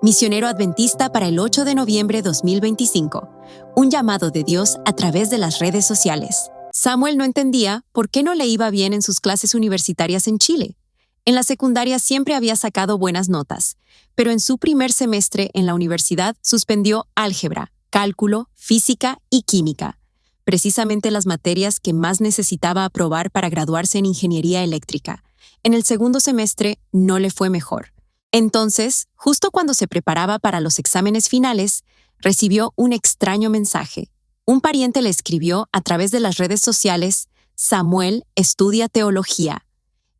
Misionero Adventista para el 8 de noviembre de 2025. Un llamado de Dios a través de las redes sociales. Samuel no entendía por qué no le iba bien en sus clases universitarias en Chile. En la secundaria siempre había sacado buenas notas, pero en su primer semestre en la universidad suspendió álgebra, cálculo, física y química, precisamente las materias que más necesitaba aprobar para graduarse en ingeniería eléctrica. En el segundo semestre no le fue mejor. Entonces, justo cuando se preparaba para los exámenes finales, recibió un extraño mensaje. Un pariente le escribió a través de las redes sociales: Samuel estudia teología.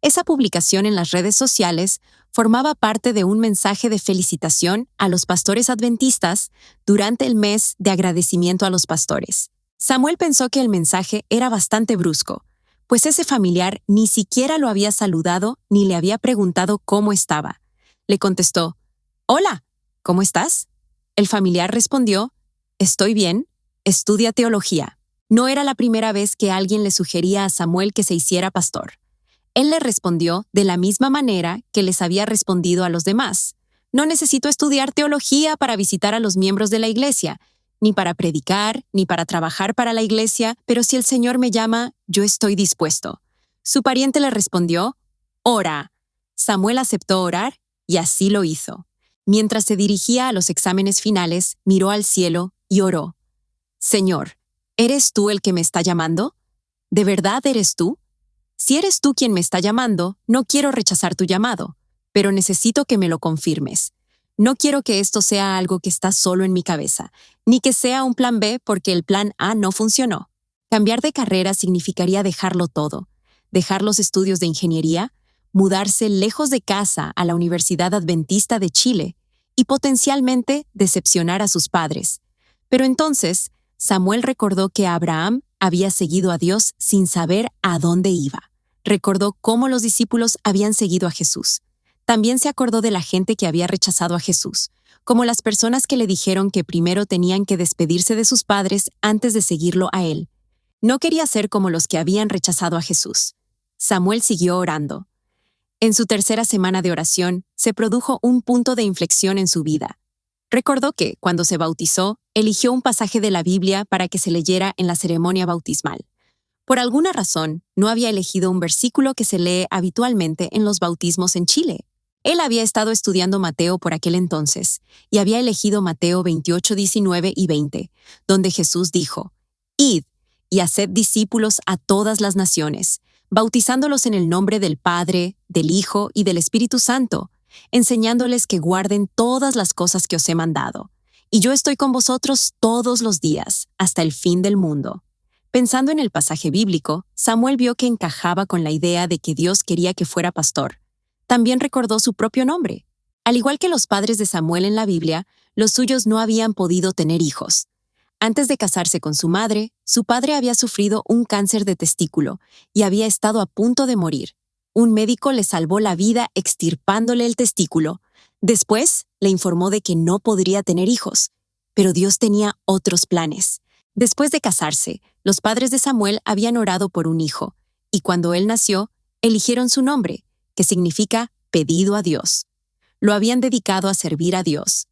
Esa publicación en las redes sociales formaba parte de un mensaje de felicitación a los pastores adventistas durante el mes de agradecimiento a los pastores. Samuel pensó que el mensaje era bastante brusco, pues ese familiar ni siquiera lo había saludado ni le había preguntado cómo estaba. Le contestó: «Hola, ¿cómo estás?». El familiar respondió: «Estoy bien, estudia teología». No era la primera vez que alguien le sugería a Samuel que se hiciera pastor. Él le respondió de la misma manera que les había respondido a los demás: «No necesito estudiar teología para visitar a los miembros de la iglesia, ni para predicar, ni para trabajar para la iglesia, pero si el Señor me llama, yo estoy dispuesto». Su pariente le respondió: «Ora». Samuel aceptó orar y así lo hizo. Mientras se dirigía a los exámenes finales, miró al cielo y oró: «Señor, ¿eres tú el que me está llamando? ¿De verdad eres tú? Si eres tú quien me está llamando, no quiero rechazar tu llamado, pero necesito que me lo confirmes. No quiero que esto sea algo que está solo en mi cabeza, ni que sea un plan B porque el plan A no funcionó». Cambiar de carrera significaría dejarlo todo: dejar los estudios de ingeniería, mudarse lejos de casa a la Universidad Adventista de Chile y potencialmente decepcionar a sus padres. Pero entonces, Samuel recordó que Abraham había seguido a Dios sin saber a dónde iba. Recordó cómo los discípulos habían seguido a Jesús. También se acordó de la gente que había rechazado a Jesús, como las personas que le dijeron que primero tenían que despedirse de sus padres antes de seguirlo a él. No quería ser como los que habían rechazado a Jesús. Samuel siguió orando. En su tercera semana de oración, se produjo un punto de inflexión en su vida. Recordó que, cuando se bautizó, eligió un pasaje de la Biblia para que se leyera en la ceremonia bautismal. Por alguna razón, no había elegido un versículo que se lee habitualmente en los bautismos en Chile. Él había estado estudiando Mateo por aquel entonces, y había elegido Mateo 28, 19 y 20, donde Jesús dijo: «Id y haced discípulos a todas las naciones, bautizándolos en el nombre del Padre, del Hijo y del Espíritu Santo, enseñándoles que guarden todas las cosas que os he mandado. Y yo estoy con vosotros todos los días, hasta el fin del mundo». Pensando en el pasaje bíblico, Samuel vio que encajaba con la idea de que Dios quería que fuera pastor. También recordó su propio nombre. Al igual que los padres de Samuel en la Biblia, los suyos no habían podido tener hijos. Antes de casarse con su madre, su padre había sufrido un cáncer de testículo y había estado a punto de morir. Un médico le salvó la vida extirpándole el testículo. Después, le informó de que no podría tener hijos, pero Dios tenía otros planes. Después de casarse, los padres de Samuel habían orado por un hijo, y cuando él nació, eligieron su nombre, que significa pedido a Dios. Lo habían dedicado a servir a Dios.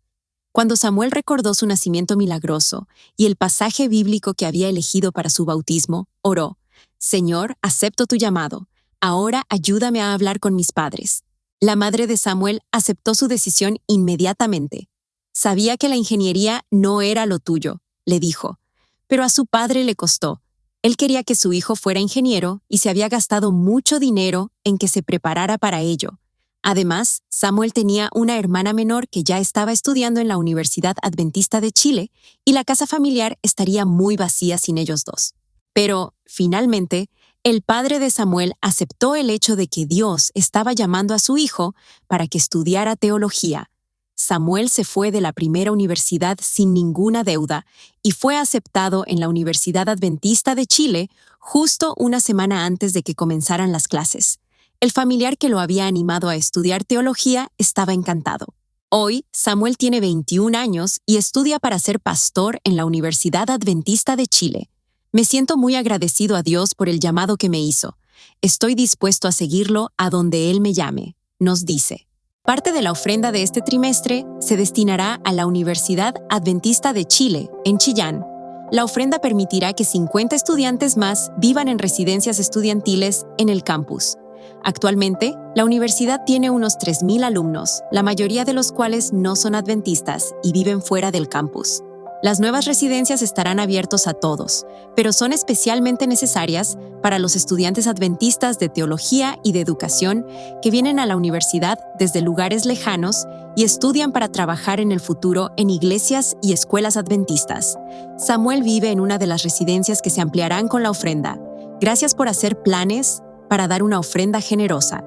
Cuando Samuel recordó su nacimiento milagroso y el pasaje bíblico que había elegido para su bautismo, oró: «Señor, acepto tu llamado. Ahora ayúdame a hablar con mis padres». La madre de Samuel aceptó su decisión inmediatamente. «Sabía que la ingeniería no era lo tuyo», le dijo, pero a su padre le costó. Él quería que su hijo fuera ingeniero y se había gastado mucho dinero en que se preparara para ello. Además, Samuel tenía una hermana menor que ya estaba estudiando en la Universidad Adventista de Chile y la casa familiar estaría muy vacía sin ellos dos. Pero, finalmente, el padre de Samuel aceptó el hecho de que Dios estaba llamando a su hijo para que estudiara teología. Samuel se fue de la primera universidad sin ninguna deuda y fue aceptado en la Universidad Adventista de Chile justo una semana antes de que comenzaran las clases. El familiar que lo había animado a estudiar teología estaba encantado. Hoy, Samuel tiene 21 años y estudia para ser pastor en la Universidad Adventista de Chile. «Me siento muy agradecido a Dios por el llamado que me hizo. Estoy dispuesto a seguirlo a donde Él me llame», nos dice. Parte de la ofrenda de este trimestre se destinará a la Universidad Adventista de Chile, en Chillán. La ofrenda permitirá que 50 estudiantes más vivan en residencias estudiantiles en el campus. Actualmente, la universidad tiene unos 3.000 alumnos, la mayoría de los cuales no son adventistas y viven fuera del campus. Las nuevas residencias estarán abiertas a todos, pero son especialmente necesarias para los estudiantes adventistas de teología y de educación que vienen a la universidad desde lugares lejanos y estudian para trabajar en el futuro en iglesias y escuelas adventistas. Samuel vive en una de las residencias que se ampliarán con la ofrenda. Gracias por hacer planes para dar una ofrenda generosa.